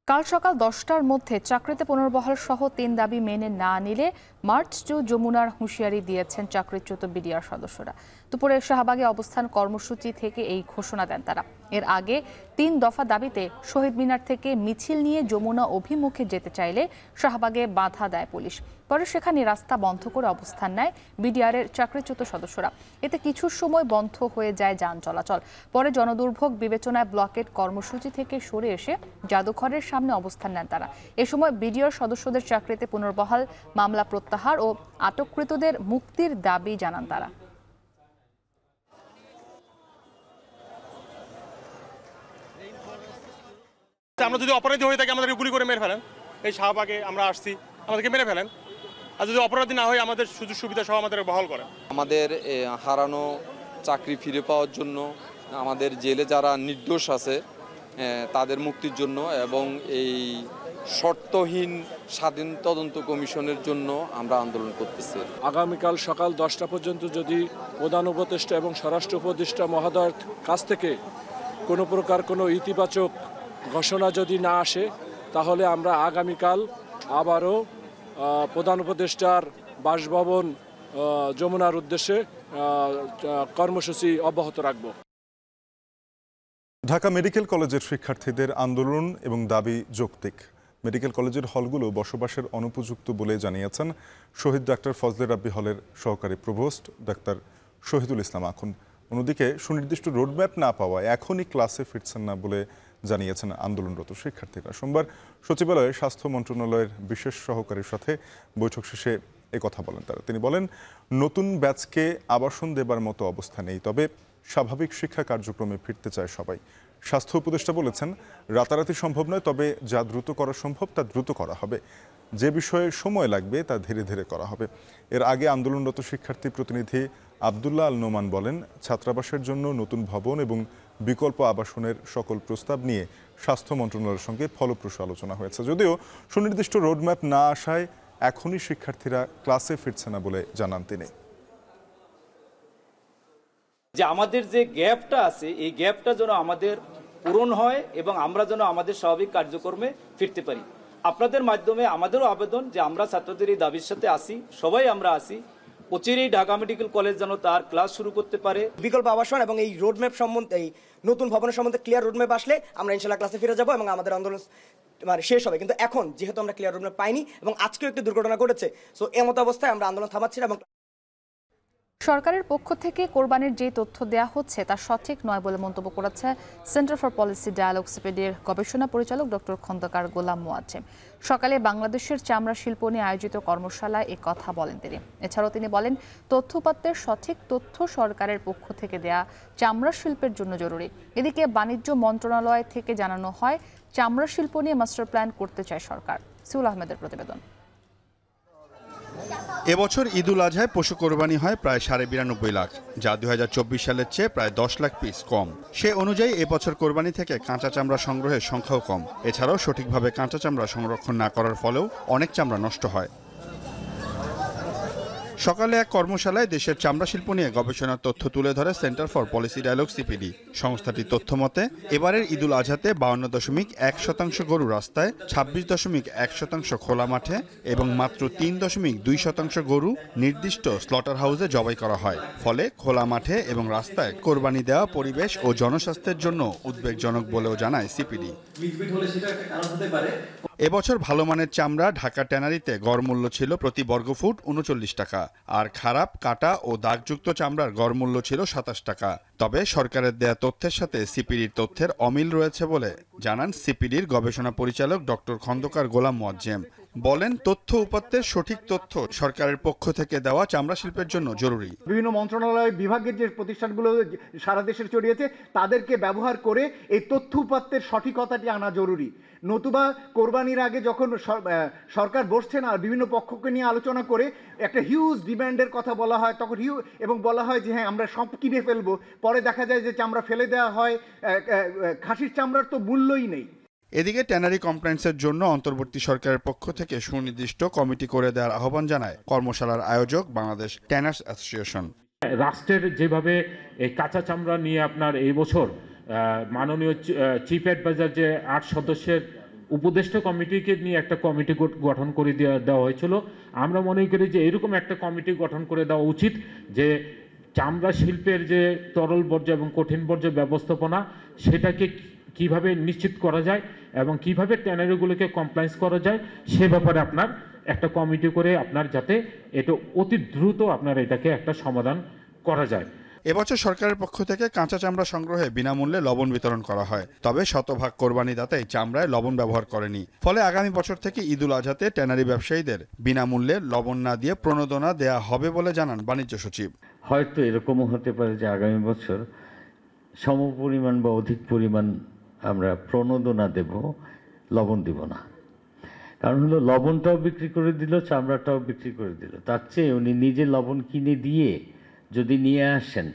কাল সকাল 10টার মধ্যে চাকরিতে পুনর্বহাল সহ 3 দাবি মেনে না নিলে মার্চ টু যমুনার হুঁশিয়ারি দিয়েছেন চাকরিচ্যুত বিডিআর সদস্যরা। দুপুরে শাহবাগে অবস্থান কর্মসূচি থেকে এই ঘোষণা দেন তারা। এর আগে 3 দফা দাবিতে শহীদ মিনার থেকে মিছিল নিয়ে যমুনা অভিমুখে যেতে চাইলে শাহবাগে বাধা দেয় পুলিশ। পরে সেখানে রাস্তা বন্ধ করে অবস্থান নেয় বিডিআরের চাকরিচ্যুত সদস্যরা। এতে কিছু সময় বন্ধ হয়ে যায় যান চলাচল। পরে জনদুর্ভোগ বিবেচনায় ব্লকেট কর্মসূচি থেকে সরে এসে জাদুঘরের সামনে অবস্থান নেন তারা। এ সময় বিডিআর সদস্যদের চাকরিতে পুনর্বহাল, মামলা প্রত্যাহার ও আটককৃতদের মুক্তির দাবি জানান তারা। আমরা যদি অপরাধী হয়ে থাকি আমাদেরকে গুলি করে মেরে ফেলেন। এই শাহবাগে আমরা আসছি, আমাদেরকে মেরে ফেলেন। আর যদি অপরাধী না হয় আমাদের সুযোগ সুবিধা সহ আমাদের বহাল করেন। আমাদের হারানো চাকরি ফিরে পাওয়ার জন্য, আমাদের জেলে যারা নির্দোষ আছে তাদের মুক্তির জন্য এবং এই শর্তহীন স্বাধীন তদন্ত কমিশনের জন্য আমরা আন্দোলন করতেছি। আগামীকাল সকাল 10টা পর্যন্ত যদি প্রধান উপদেষ্টা এবং স্বরাষ্ট্র উপদেষ্টা মহোদয়ের কাছ থেকে কোনো প্রকার কোনো ইতিবাচক ঘোষণা যদি না আসে, তাহলে আমরা আগামীকাল আবারও প্রধান উপদেষ্টার বাসভবন যমুনার উদ্দেশ্যে কর্মসূচি অব্যাহত রাখব। ঢাকা মেডিকেল কলেজের শিক্ষার্থীদের আন্দোলন এবং দাবি যৌক্তিক। মেডিকেল কলেজের হলগুলো বসবাসের অনুপযুক্ত বলে জানিয়েছেন শহীদ ডাক্তার ফজলে রাব্বি হলের সহকারী প্রভোস্ট ডাক্তার শহীদুল ইসলাম আখুন। অন্যদিকে সুনির্দিষ্ট রোডম্যাপ না পাওয়ায় এখনই ক্লাসে ফিরছেন না বলে জানিয়েছেন আন্দোলনরত শিক্ষার্থীরা। সোমবার সচিবালয়ে স্বাস্থ্য মন্ত্রণালয়ের বিশেষ সহকারীর সাথে বৈঠক শেষে কথা বলেন তারা। তিনি বলেন, নতুন ব্যাচকে আবাসন দেবার মতো অবস্থা নেই, তবে স্বাভাবিক শিক্ষা কার্যক্রমে ফিরতে চায় সবাই। স্বাস্থ্য উপদেষ্টা বলেছেন, রাতারাতি সম্ভব নয়, তবে যা দ্রুত করা সম্ভব তা দ্রুত করা হবে। যে বিষয়ে সময় লাগবে তা ধীরে ধীরে করা হবে। এর আগে আন্দোলনরত শিক্ষার্থী প্রতিনিধি আবদুল্লাহ আল নোমান বলেন, ছাত্রাবাসের জন্য নতুন ভবন এবং বিকল্প আবাসনের সকল প্রস্তাব নিয়ে স্বাস্থ্য মন্ত্রণালয়ের সঙ্গে ফলপ্রসূ আলোচনা হয়েছে। যদিও সুনির্দিষ্ট রোডম্যাপ না আসায় এখনই শিক্ষার্থীরা ক্লাসে ফিরছে না বলে জানান তিনি। যে আমাদের যে গ্যাপটা আছে, এই গ্যাপটা যেন আমাদের পূরণ হয় এবং আমরা যেন আমাদের স্বাভাবিক কার্যক্রমে ফিরতে পারি। আপনাদের মাধ্যমে আমাদেরও আবেদন যে আমরা ছাত্রদের এই দাবির সাথে আসি, সবাই আমরা আসি, অচিরেই ঢাকা মেডিকেল কলেজ যেন তার ক্লাস শুরু করতে পারে। বিকল্প আবাসন এবং এই রোডম্যাপ সম্বন্ধে, এই নতুন ভবনের সম্বন্ধে ক্লিয়ার রোডম্যাপ আসলে আমরা ইনশাআল্লাহ ক্লাসে ফিরে যাব এবং আমাদের আন্দোলন শেষ হবে। কিন্তু এখন যেহেতু আমরা ক্লিয়ার রোডম্যাপ পাইনি এবং আজকেও একটি দুর্ঘটনা ঘটেছে, সো এমত অবস্থায় আমরা আন্দোলন থামাচ্ছি না। এবং সরকারের পক্ষ থেকে কোরবানির যে তথ্য দেয়া হচ্ছে তা সঠিক নয় বলে মন্তব্য করেছে সেন্টার ফর পলিসি ডায়ালগ সিপিডির গবেষণা পরিচালক ডক্টর খন্দকার গোলাম মোয়াজ্জেম। সকালে বাংলাদেশের চামড়া শিল্প নিয়ে আয়োজিত কর্মশালায় এ কথা বলেন তিনি। এছাড়াও তিনি বলেন, তথ্যপাত্রের সঠিক তথ্য সরকারের পক্ষ থেকে দেয়া চামড়া শিল্পের জন্য জরুরি। এদিকে বাণিজ্য মন্ত্রণালয় থেকে জানানো হয়, চামড়া শিল্প নিয়ে মাস্টার প্ল্যান করতে চায় সরকার। সিউল আহমেদের প্রতিবেদন। এবছর ঈদুল আজহায় পশু কোরবানি হয় প্রায় ৯২.৫ লাখ, যা ২০২৪ সালের চেয়ে প্রায় ১০ লাখ পিস কম। সে অনুযায়ী এবছর কোরবানি থেকে কাঁচা চামড়া সংগ্রহের সংখ্যাও কম। এছাড়াও সঠিকভাবে কাঁচা চামড়া সংরক্ষণ না করার ফলেও অনেক চামড়া নষ্ট হয়। সকালে এক কর্মশালায় দেশের চামড়া শিল্প নিয়ে গবেষণার তথ্য তুলে ধরে সেন্টার ফর পলিসি ডায়ালগ সিপিডি। সংস্থাটির তথ্য মতে এবারের ঈদুল আজহাতে ৫২.১% গরু রাস্তায়, ২৬.১% খোলা মাঠে এবং মাত্র ৩.২% গরু নির্দিষ্ট স্লটার হাউসে জবাই করা হয়। ফলে খোলা মাঠে এবং রাস্তায় কোরবানি দেওয়া পরিবেশ ও জনস্বাস্থ্যের জন্য উদ্বেগজনক বলেও জানায় সিপিডি। এবছর ভালো মানের চামড়া ঢাকা ট্যানারিতে গড় মূল্য ছিল প্রতি বর্গফুট ৩৯ টাকা, আর খারাপ কাটা ও দাগযুক্ত চামড়ার গড় মূল্য ছিল ২৭ টাকা। তবে সরকারের দেয়া তথ্যের সাথে সিপিডির তথ্যের অমিল রয়েছে বলে জানান সিপিডির গবেষণা পরিচালক ডক্টর খন্দকার গোলাম মোয়াজ্জেম। বলেন, তথ্য উপাত্তের সঠিক তথ্য সরকারের পক্ষ থেকে দেওয়া চামড়া শিল্পের জন্য জরুরি। বিভিন্ন মন্ত্রণালয় বিভাগের যে প্রতিষ্ঠানগুলো সারা দেশে ছড়িয়েছে তাদেরকে ব্যবহার করে এই তথ্য উপাত্তের সঠিকতাটি আনা জরুরি। নতুবা কোরবানির আগে যখন সরকার বসছেন আর বিভিন্ন পক্ষকে নিয়ে আলোচনা করে একটা হিউজ ডিমান্ডের কথা বলা হয়, তখন এবং বলা হয় যে হ্যাঁ আমরা সব কিনে ফেলবো, পরে দেখা যায় যে চামড়া ফেলে দেওয়া হয়। খাসির চামড়ার তো মূল্যই নেই। এদিকে ট্যানারি কমপ্লায়েন্সের জন্য অন্তর্বর্তী সরকারের পক্ষ থেকে সুনির্দিষ্ট কমিটি করে দেওয়ার আহ্বান জানায় কর্মশালার আয়োজক বাংলাদেশ ট্যানার্স অ্যাসোসিয়েশন। রাষ্ট্রের যেভাবে এই কাঁচা চামড়া নিয়ে আপনার এই বছর মাননীয় চিফ অ্যাডভাইজার যে ৮ সদস্যের উপদেষ্টা কমিটিকে নিয়ে একটা কমিটি গঠন করে দেওয়া হয়েছিল। আমরা মনে করি যে এরকম একটা কমিটি গঠন করে দেওয়া উচিত, যে চামড়া শিল্পের যে তরল বর্জ্য এবং কঠিন বর্জ্য ব্যবস্থাপনা সেটাকে কিভাবে নিশ্চিত করা যায় এবং কিভাবে ট্যানারিগুলোকে কমপ্লায়েন্স করা যায় সে ব্যাপারে আপনার একটা কমিটি করে আপনার যাতে এটা অতি দ্রুত আপনার এটাকে একটা সমাধান করা যায়। এবছর সরকারের পক্ষ থেকে কাঁচা চামড়া সংগ্রহে বিনামূল্যে লবণ বিতরণ করা হয়, তবে শতভাগ কোরবানি দাতাই চামড়ায় লবণ ব্যবহার করেনি। ফলে আগামী বছর থেকে ঈদুল আজহাতে ট্যানারি ব্যবসায়ীদের বিনামূল্যে লবণ না দিয়ে প্রণোদনা দেয়া হবে বলে জানান বাণিজ্য সচিব। হয়তো এরকমও হতে পারে যে আগামী বছর সমপরিমাণ বা অধিক পরিমাণ আমরা প্রণোদনা দেব, লবণ দিব না। কারণ হলো লবণটাও বিক্রি করে দিল, চামড়াটাও বিক্রি করে দিল। তার চেয়ে উনি নিজে লবণ কিনে দিয়ে যদি নিয়ে আসেন,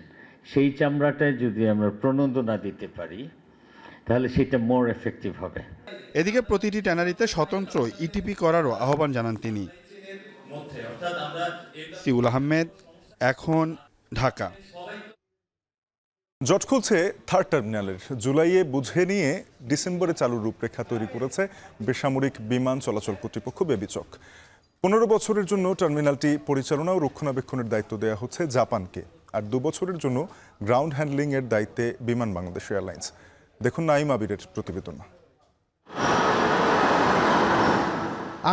সেই চামড়াটায় যদি আমরা প্রণোদনা দিতে পারি তাহলে সেটা মোর এফেক্টিভ হবে। এদিকে প্রতিটি ট্যানারিতে স্বতন্ত্র ইটিপি করারও আহ্বান জানান তিনি। সিউল আহমেদ, এখন, ঢাকা। জট খুলছে থার্ড টার্মিনালের। জুলাইয়ে বুঝে নিয়ে ডিসেম্বরে চালুর রূপরেখা তৈরি করেছে বেসামরিক বিমান চলাচল কর্তৃপক্ষ বেবিচক। 15 বছরের জন্য টার্মিনালটি পরিচালনা ও রক্ষণাবেক্ষণের দায়িত্ব দেওয়া হচ্ছে জাপানকে, আর 2 বছরের জন্য গ্রাউন্ড হ্যান্ডলিং এর দায়িত্বে বিমান বাংলাদেশ এয়ারলাইন্স। দেখুন নাইম আবিরের প্রতিবেদন।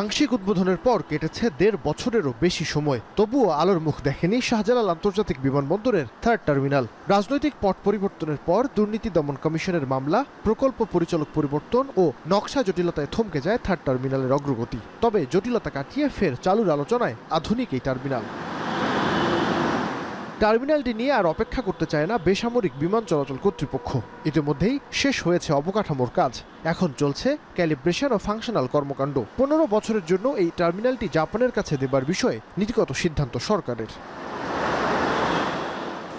আংশিক উদ্বোধনের পর কেটেছে 1.5 বছরেরও বেশি সময়, তবুও আলোর মুখ দেখেনি শাহজালাল আন্তর্জাতিক বিমানবন্দরের থার্ড টার্মিনাল। রাজনৈতিক পট পরিবর্তনের পর দুর্নীতি দমন কমিশনের মামলা, প্রকল্প পরিচালক পরিবর্তন ও নকশা জটিলতায় থমকে যায় থার্ড টার্মিনালের অগ্রগতি। তবে জটিলতা কাটিয়ে ফের চালুর আলোচনায় আধুনিক এই টার্মিনাল। টার্মিনালটি নিয়ে আর অপেক্ষা করতে চায় না বেসামরিক বিমান চলাচল কর্তৃপক্ষ। ইতিমধ্যেই শেষ হয়েছে অবকাঠামোর কাজ, এখন চলছে ক্যালিব্রেশন ও ফাংশনাল কর্মকাণ্ড। 15 বছরের জন্য এই টার্মিনালটি জাপানের কাছে দেবার বিষয়ে নীতিগত সিদ্ধান্ত সরকারের।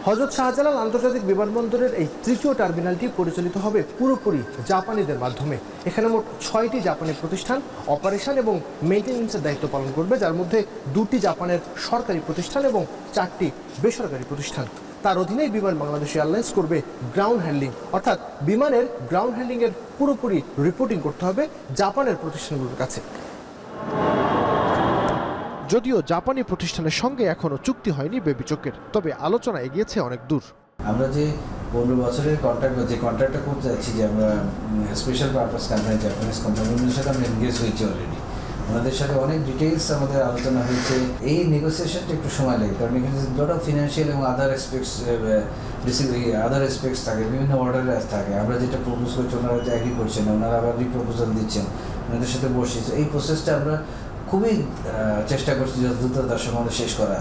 হযরত শাহজালাল আন্তর্জাতিক বিমানবন্দরের এই তৃতীয় টার্মিনালটি পরিচালিত হবে পুরোপুরি জাপানিদের মাধ্যমে। এখানে মোট 6টি জাপানি প্রতিষ্ঠান অপারেশন এবং মেইনটেনেন্সের দায়িত্ব পালন করবে, যার মধ্যে 2টি জাপানের সরকারি প্রতিষ্ঠান এবং 4টি বেসরকারি প্রতিষ্ঠান। তার অধীনেই বিমান বাংলাদেশ এয়ারলাইন্স করবে গ্রাউন্ড হ্যান্ডলিং, অর্থাৎ বিমানের গ্রাউন্ড হ্যান্ডলিং এর পুরোপুরি রিপোর্টিং করতে হবে জাপানের প্রতিষ্ঠানগুলোর কাছে। যদিও জাপানি প্রতিষ্ঠানের সঙ্গে এখনো চুক্তি হয়নি বেবিচকের, তবে আলোচনা এগিয়েছে অনেক দূর। আমরা যে 15 বছরের কন্ট্রাক্ট বা যে কন্ট্রাক্টটা করতে যাচ্ছি, যে আমরা স্পেশাল পারপাস কোম্পানি জাপানিজ কোম্পানিগুলোর সাথে আমরা এনগেজ হয়েছি অলরেডি। ওনাদের সাথে অনেক ডিটেইলস আমাদের আলোচনা হয়েছে। এই নেগোসিয়েশনটা একটু সময় লাগে, কারণ এখানে লট অফ ফিনান্সিয়াল এবং আদার এসপেক্টস থাকে, বিভিন্ন অর্ডারে থাকে। আমরা যেটা প্রপোজ করছি ওনারা হয়তো অ্যাগ্রি করছেন, ওনারা আবার রিপ্রপোজাল দিচ্ছেন, ওনাদের সাথে বসছি। এই প্রসেসটা আমরা খুবই চেষ্টা করছি যত দ্রুততার সঙ্গে শেষ করা।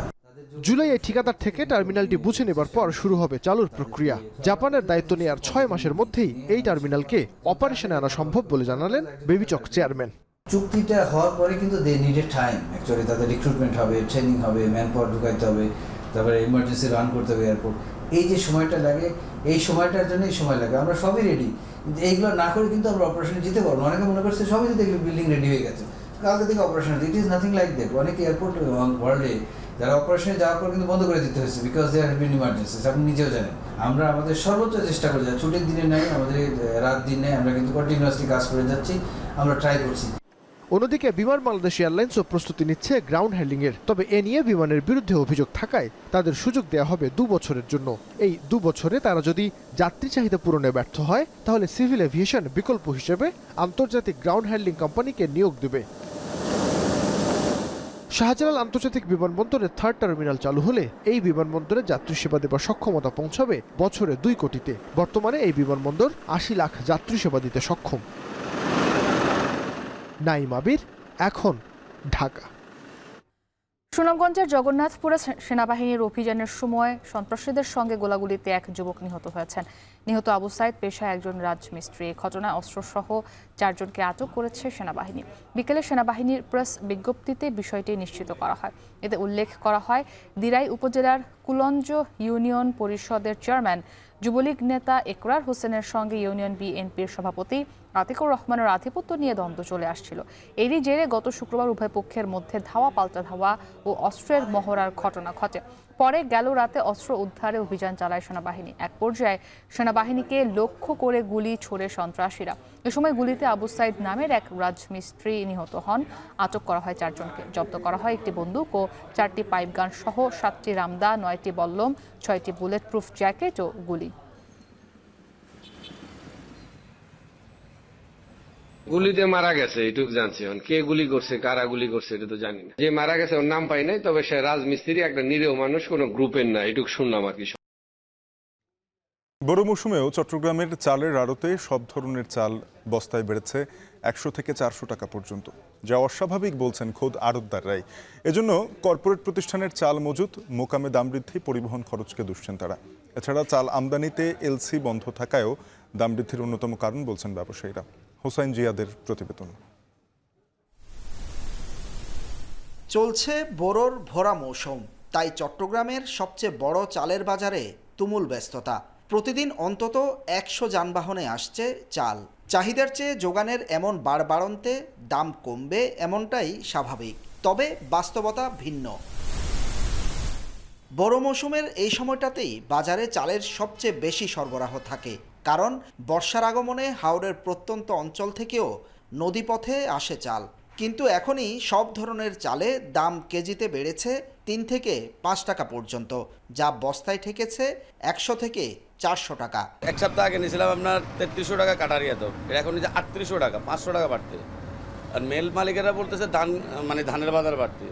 জুলাইয়ে ঠিকাদার থেকে টার্মিনালটি বুঝে নেবার পর শুরু হবে চালুর প্রক্রিয়া। জাপানের দায়িত্ব নেওয়ার 6 মাসের মধ্যেই এই টার্মিনালকে অপারেশনে আনা সম্ভব বলে জানালেন বেবিচক চেয়ারম্যান। চুক্তিটা হওয়ার পরে কিন্তু দে নিডেড টাইম, অ্যাকচুয়ালি তাদের রিক্রুটমেন্ট হবে, ট্রেনিং হবে, ম্যান পাওয়ার ঢুকাইতে হবে, তারপরে ইমার্জেন্সি রান করতে হবে এয়ারপোর্ট। এই যে সময়টা লাগে, এই সময়টার জন্য এই সময় লাগে। আমরা সবই রেডি, কিন্তু এইগুলো না করে কিন্তু আমরা অপারেশনে যেতে পারবো। অনেকে মনে করছে সবই যদি বিল্ডিং রেডি হয়ে গেছে, কালকে থেকে operation. It is nothing like that. অনেক এয়ারপোর্ট ওয়ার্ল্ডে যারা অপারেশনে যাওয়ার পর কিন্তু বন্ধ করে দিতে হয়েছে, because there have been emergencies. আপনি নিজেও জানেন। আমরা আমাদের সর্বোচ্চ চেষ্টা করে যাচ্ছি, ছুটির দিনে নাই, আমাদের রাত দিন নেই, আমরা কিন্তু কন্টিনিউয়াসলি কাজ করে যাচ্ছি, আমরা ট্রাই করছি। অন্যদিকে বিমান বাংলাদেশ এয়ারলাইন্সও প্রস্তুতি নিচ্ছে গ্রাউন্ড হ্যান্ডলিংয়ের, তবে এ নিয়ে বিমানের বিরুদ্ধে অভিযোগ থাকায় তাদের সুযোগ দেওয়া হবে 2 বছরের জন্য। এই 2 বছরে তারা যদি যাত্রী চাহিদা পূরণে ব্যর্থ হয়, তাহলে সিভিল এভিয়েশন বিকল্প হিসেবে আন্তর্জাতিক গ্রাউন্ড হ্যান্ডলিং কোম্পানিকে নিয়োগ দেবে। শাহজালাল আন্তর্জাতিক বিমানবন্দরের থার্ড টার্মিনাল চালু হলে এই বিমানবন্দরে যাত্রী সেবা দেবার সক্ষমতা পৌঁছাবে বছরে 2 কোটিতে। বর্তমানে এই বিমানবন্দর 80 লাখ যাত্রী সেবা দিতে সক্ষম। নাইম আবির, এখন, ঢাকা। সুনামগঞ্জের জগন্নাথপুরে সেনাবাহিনীর অভিযানের সময় সন্ত্রাসীদের সঙ্গে গোলাগুলিতে এক যুবক নিহত হয়েছেন। নিহত আবু সাইদ পেশায় একজন রাজমিস্ত্রি। এই ঘটনায় অস্ত্রসহ 4 জনকে আটক করেছে সেনাবাহিনী। বিকেলে সেনাবাহিনীর প্রেস বিজ্ঞপ্তিতে বিষয়টি নিশ্চিত করা হয়। এতে উল্লেখ করা হয়, দিরাই উপজেলার কুলঞ্জ ইউনিয়ন পরিষদের চেয়ারম্যান যুবলীগ নেতা একরার হোসেনের সঙ্গে ইউনিয়ন বিএনপির সভাপতি আতিকুর রহমানের আধিপত্য নিয়ে দ্বন্দ্ব চলে আসছিল। এরই জেরে গত শুক্রবার উভয় পক্ষের মধ্যে ধাওয়া পাল্টা ধাওয়া ও অস্ত্রের মহড়ার ঘটনা ঘটে। পরে গেল রাতে অস্ত্র উদ্ধারে অভিযান চালায় সেনাবাহিনী। এক পর্যায়ে সেনাবাহিনীকে লক্ষ্য করে গুলি ছোড়ে সন্ত্রাসীরা। এ সময় গুলিতে আবু সাইদ নামের এক রাজমিস্ত্রি নিহত হন। আটক করা হয় 4 জনকে। জব্দ করা হয় একটি বন্দুক ও 4টি পাইপগান সহ 7টি রামদা, 9টি বল্লম, 6টি বুলেট প্রুফ জ্যাকেট ও গুলি। গুলিতে মারা গেছে এটুক জানছি, কে গুলি করছে, কারা গুলি করছে এটা তো জানি না। যে মারা গেছে ওর নাম পাই নাই, তবে সে রাজমিস্ত্রি, একটা নিরীহ মানুষ, কোনো গ্রুপের না, এটুক শুনলাম আর কি। বড় মৌসুমেও চট্টগ্রামের চালের আড়তে সব ধরনের চাল বস্তায় বেড়েছে 100 থেকে 400 টাকা পর্যন্ত, যা অস্বাভাবিক বলছেন খোদ আড়তদাররাই। এজন্য কর্পোরেট প্রতিষ্ঠানের চাল মজুত, মোকামে দাম বৃদ্ধি, পরিবহন খরচকে দুষছেন তারা। এছাড়া চাল আমদানিতে এলসি বন্ধ থাকায়ও দাম বৃদ্ধির অন্যতম কারণ বলছেন ব্যবসায়ীরা। হোসাইন জিয়াদের প্রতিবেদন। চলছে বোরোর ভরা মৌসুম, তাই চট্টগ্রামের সবচেয়ে বড় চালের বাজারে তুমুল ব্যস্ততা। প্রতিদিন অন্তত 100 যানবাহনে আসছে চাল। চাহিদার চেয়ে যোগানের এমন বাড়বাড়ন্তে দাম কমবে এমনটাই স্বাভাবিক, তবে বাস্তবতা ভিন্ন। বড় মৌসুমের এই সময়টাতেই বাজারে চালের সবচেয়ে বেশি সরবরাহ থাকে, কারণ বর্ষার আগমনে হাওরের প্রত্যন্ত অঞ্চল থেকেও নদীপথে আসে চাল। কিন্তু এখনই সব ধরনের চালে দাম কেজিতে বেড়েছে 3 থেকে 5 টাকা পর্যন্ত, যা বস্তায় ঠেকেছে 100 থেকে 400 টাকা। এক সপ্তাহ আগে নিয়েছিলাম আপনার 3300 টাকা কাটারিয়া, তো এখন যে 3800 টাকা, 500 টাকা বাড়তে। আর মেল মালিকেরা বলতেছে ধান ধানের বাজার বাড়তে।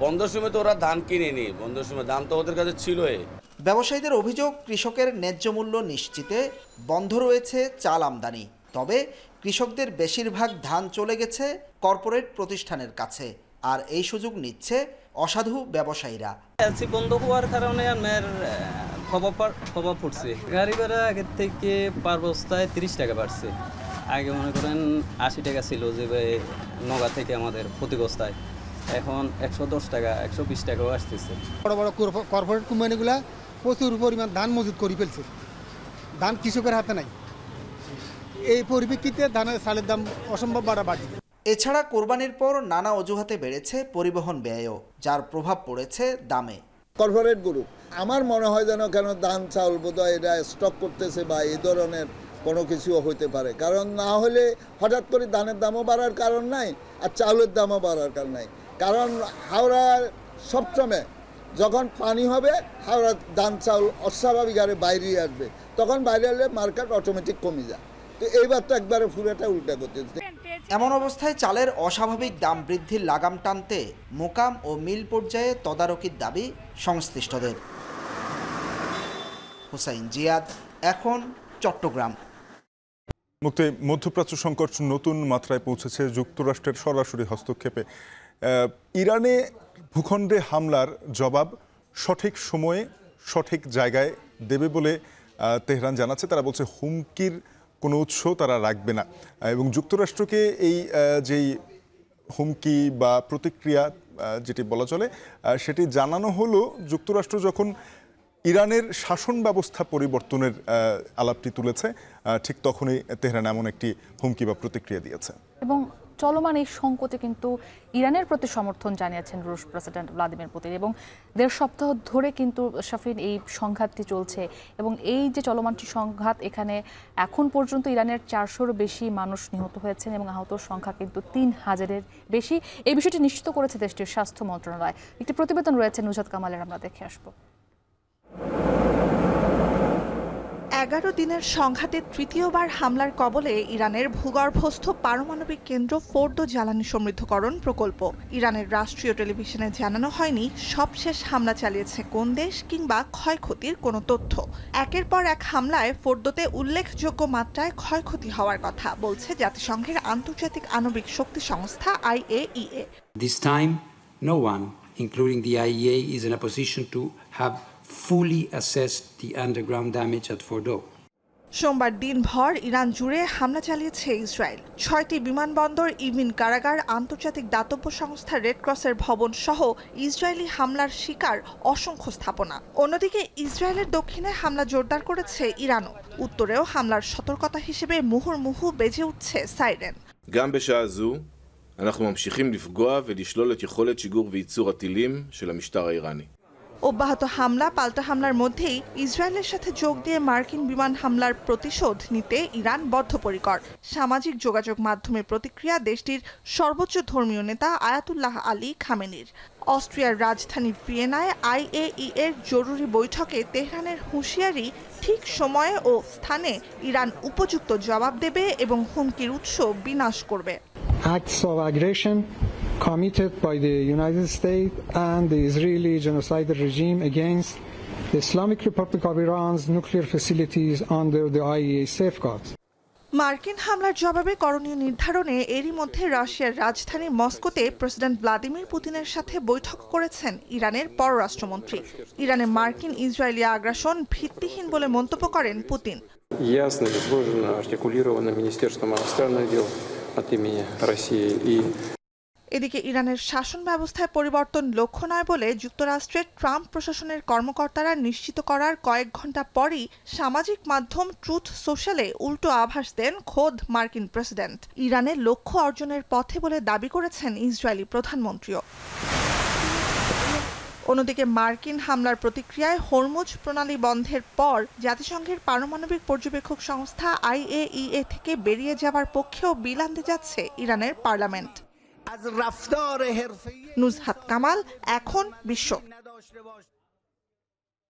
বন্ধের সময় তো ওরা ধান কিনেনি, বন্ধের সময় দাম তো ওদের কাছে ছিলই। ব্যবসায়ীদের অভিযোগ, কৃষকের ন্যায্য মূল্য নিশ্চিতে বন্ধ রয়েছে চাল আমদানি, তবে কৃষকদের বেশিরভাগ ধান চলে গেছে কর্পোরেট প্রতিষ্ঠানের কাছে, আর এই সুযোগ নিচ্ছে অসাধু ব্যবসায়ীরা। এলসি বন্ধ হওয়ার কারণে আমার প্রভাব পড়ছে। গাড়ি ভাড়া আগের থেকে পার বস্তায় 30 টাকা বাড়ছে। আগে মনে করেন 80 টাকা ছিল যে নগা থেকে আমাদের প্রতি বস্তায়, এখন 110 টাকা 120 টাকাও আসতেছে। বড় বড় কর্পোরেট কোম্পানিগুলা প্রচুর পরিমাণ ধান মজুত করে ফেলছে, ধান কৃষকের হাতে নাই। এই পরিপ্রেক্ষিতে ধানের চালের দাম অসম্ভব বাড়ছে। এছাড়া কোরবানির পর নানা অজুহাতে বেড়েছে পরিবহন ব্যয়ও, যার প্রভাব পড়েছে দামে। কর্পোরেট গ্রুপ আমার মনে হয় যেন কেন ধান চাউল বোধহয় এরা স্টক করতেছে বা এই ধরনের কোনো কিছুও হইতে পারে, কারণ না হলে হঠাৎ করে ধানের দামও বাড়ার কারণ নাই আর চাউলের দামও বাড়ার কারণ নাই। কারণ হাওড়ার সবসময় যখন পানি হবে হাওড়া ধান চাউল অস্বাভাবিক হারে বাইরে আসবে, তখন বাইরে এলে মার্কেট অটোমেটিক কমে যায়। তো এইবার তো একবারে পুরোটা উল্টা করতেছে। এমন অবস্থায় চালের অস্বাভাবিক দাম বৃদ্ধির লাগাম টানতে মোকাম ও মিল পর্যায়ে তদারকির দাবি সংশ্লিষ্টদের। হোসাইন জিয়াদ, এখন চট্টগ্রাম। মধ্যপ্রাচ্য সংকট নতুন মাত্রায় পৌঁছেছে যুক্তরাষ্ট্রের সরাসরি হস্তক্ষেপে। ইরানে ভূখণ্ডে হামলার জবাব সঠিক সময়ে সঠিক জায়গায় দেবে বলে তেহরান জানাচ্ছে। তারা বলছে হুমকির কোনো উৎস তারা রাখবে না, এবং যুক্তরাষ্ট্রকে এই যেই হুমকি বা প্রতিক্রিয়া যেটি বলা চলে সেটি জানানো হলো যুক্তরাষ্ট্র যখন ইরানের শাসন ব্যবস্থা পরিবর্তনের আলাপটি তুলেছে, ঠিক তখনই তেহরান এমন একটি হুমকি বা প্রতিক্রিয়া দিয়েছে। এবং চলমান এই সংকটে কিন্তু ইরানের প্রতি সমর্থন জানিয়েছেন রুশ প্রেসিডেন্ট ভ্লাদিমির পুতিন, এবং 1.5 সপ্তাহ ধরে কিন্তু শাফিন এই সংঘাতটি চলছে, এবং এই যে চলমান সংঘাত এখানে এখন পর্যন্ত ইরানের 400-এরও বেশি মানুষ নিহত হয়েছেন এবং আহতর সংখ্যা কিন্তু 3000-এর বেশি। এই বিষয়টি নিশ্চিত করেছে দেশটির স্বাস্থ্য মন্ত্রণালয়। একটি প্রতিবেদন রয়েছে নুজাত কামালের, আমরা দেখে আসবো। 11 দিনের সংঘাতে তৃতীয়বার হামলার কবলে ইরানের ভূগর্ভস্থ পারমাণবিক কেন্দ্র ফোর্দো জ্বালানি সমৃদ্ধকরণ প্রকল্প। ইরানের রাষ্ট্রীয় টেলিভিশনে জানানো হয়নি সবশেষ হামলা চালিয়েছে কোন দেশ কিংবা ক্ষয়ক্ষতির কোনো তথ্য। একের পর এক হামলায় ফোর্দোতে উল্লেখযোগ্য মাত্রায় ক্ষয়ক্ষতি হওয়ার কথা বলছে জাতিসংঘের আন্তর্জাতিক আণবিক শক্তি সংস্থা IAEA. This time, no one, including the IAEA, is in a position to have fully assessed the underground damage at Fordo. সোমবার দিনভর ইরান জুড়ে হামলা চালিয়েছে ইসরায়েল। 6টি বিমানবন্দর, ইবিন কারাগার, আন্তর্জাতিক দাতব্য সংস্থা রেড ক্রসের ভবন সহ ইসরায়েলি হামলার শিকার অসংখ্য স্থাপনা। অন্যদিকে ইসরায়েলের দক্ষিণে হামলা জোরদার করেছে ইরানও। উত্তরেও হামলার সতর্কতা হিসেবে মুহুর্মুহু বেজে উঠছে সাইরেন। גם בשעה זו אנחנו ממשיכים לפגוע ולשלול את יכולת שיגור וייצור הטילים של המשטר האיראני. অব্যাহত হামলা পাল্টা হামলার মধ্যেই ইসরায়েলের সাথে যোগ দিয়ে মার্কিন বিমান হামলার প্রতিশোধ নিতে ইরান বদ্ধপরিকর। সামাজিক যোগাযোগ মাধ্যমে প্রতিক্রিয়া দেশটির সর্বোচ্চ ধর্মীয় নেতা আয়াতুল্লাহ আলী খামেনির। অস্ট্রিয়ার রাজধানী ভিয়েনায় IAEA এর জরুরি বৈঠকে তেহরানের হুঁশিয়ারি, ঠিক সময়ে ও স্থানে ইরান উপযুক্ত জবাব দেবে এবং হুমকির উৎস বিনাশ করবে। Acts of aggression committed by the United States and the Israeli genocidal regime against the Islamic Republic of Iran's nuclear facilities under the IAEA safeguards. মার্কিন হামলার জবাবে করণীয় নির্ধারণে এরই মধ্যে রাশিয়ার রাজধানী মস্কোতে প্রেসিডেন্ট ভ্লাদিমির পুতিনের সাথে বৈঠক করেছেন ইরানের পররাষ্ট্রমন্ত্রী। ইরানে মার্কিন ইসরায়েলি আগ্রাসন ভিত্তিহীন বলে মন্তব্য করেন পুতিন। Ясно изложено, артикулировано Министерством иностранных дел от имени России и এদিকে ইরানের শাসন ব্যবস্থায় পরিবর্তন লক্ষ্য নয় বলে যুক্তরাষ্ট্রের ট্রাম্প প্রশাসনের কর্মকর্তারা নিশ্চিত করার কয়েক ঘন্টা পরই সামাজিক মাধ্যম ট্রুথ সোশ্যালে উল্টো আভাস দেন খোদ মার্কিন প্রেসিডেন্ট। ইরানের লক্ষ্য অর্জনের পথে বলে দাবি করেছেন ইসরায়েলি প্রধানমন্ত্রীও। অন্যদিকে মার্কিন হামলার প্রতিক্রিয়ায় হরমুজ প্রণালী বন্ধের পর জাতিসংঘের পারমাণবিক পর্যবেক্ষক সংস্থা IAEA থেকে বেরিয়ে যাওয়ার পক্ষেও বিল আনতে যাচ্ছে ইরানের পার্লামেন্ট। নুজহাত কামাল, এখন বিশ্ব।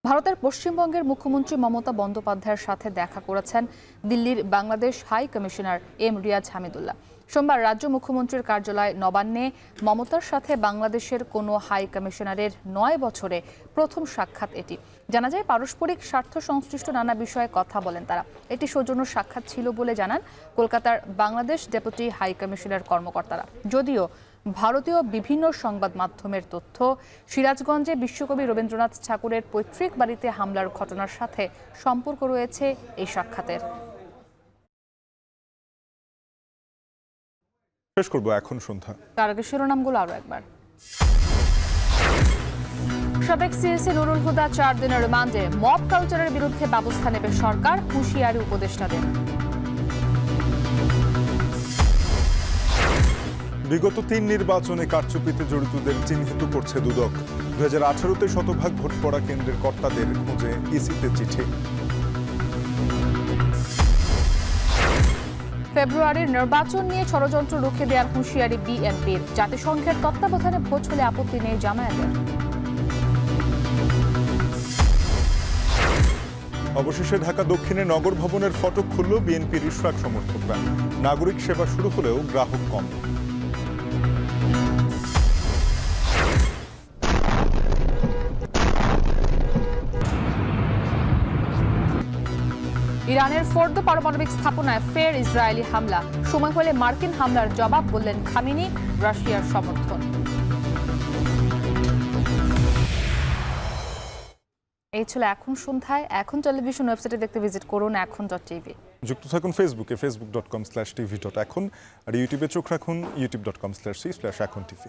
ভারতের পশ্চিমবঙ্গের মুখ্যমন্ত্রী মমতা বন্দ্যোপাধ্যায়ের সাথে দেখা করেছেন দিল্লির বাংলাদেশ হাই কমিশনার রিয়াজ হামিদুল্লাহ। সোমবার রাজ্য মুখ্যমন্ত্রীর কার্যালয় নবান্নে মমতার সাথে বাংলাদেশের কোনো হাই কমিশনারের 9 বছরে প্রথম সাক্ষাৎ এটি। জানা যায় পারস্পরিক স্বার্থ সংশ্লিষ্ট নানা বিষয়ে কথা বলেন তারা। এটি সৌজন্য সাক্ষাৎ ছিল বলে জানান কলকাতার বাংলাদেশ ডেপুটি হাই কমিশনার কর্মকর্তারা। যদিও ভারতীয় বিভিন্ন সংবাদ মাধ্যমের তথ্য, সিরাজগঞ্জে বিশ্বকবি রবীন্দ্রনাথ ঠাকুরের পৈতৃক বাড়িতে হামলার ঘটনার সাথে সম্পর্ক রয়েছে এই সাক্ষাতের। শেষ করব এখন সন্ধ্যা। তার আগে শিরোনামগুলো আরো একবার। সাবেক সিএসি নুরুল হুদা 4 দিনের রিমান্ডে। মব কালচারের বিরুদ্ধে ব্যবস্থা নেবে সরকার, হুঁশিয়ারি উপদেষ্টা দেন। বিগত 3 নির্বাচনে কারচুপিতে জড়িতদের চিহ্নিত করছে দুদক। 2018-তে শতভাগ ভোট পড়া কেন্দ্রের কর্তাদের খুঁজে ইসিতে চিঠি। ফেব্রুয়ারির নির্বাচন নিয়ে ষড়যন্ত্র রুখে দেওয়ার হুঁশিয়ারি বিএনপির। জাতিসংঘের তত্ত্বাবধানে ভোট হলে আপত্তি নেই জামায়াতের। অবশেষে ঢাকা দক্ষিণে নগর ভবনের ফটক খুলল বিএনপির ইশরাক সমর্থকরা। নাগরিক সেবা শুরু হলেও গ্রাহক কম। ইরানের ফোর্দো পারমাণবিক স্থাপনায় ফের ইসরায়েলি হামলা। সময় হলে মার্কিন হামলার জবাব, বললেন খামেনি। রাশিয়ার সমর্থন। এই ছিল এখন সন্ধ্যায়। এখন টেলিভিশন ওয়েবসাইটে দেখতে ভিজিট করুন এখন.tv। যুক্ত থাকুন ফেসবুকে facebook.com/tv.এখন আর ইউটিউবে চোখ রাখুন youtube.com/c/echontv।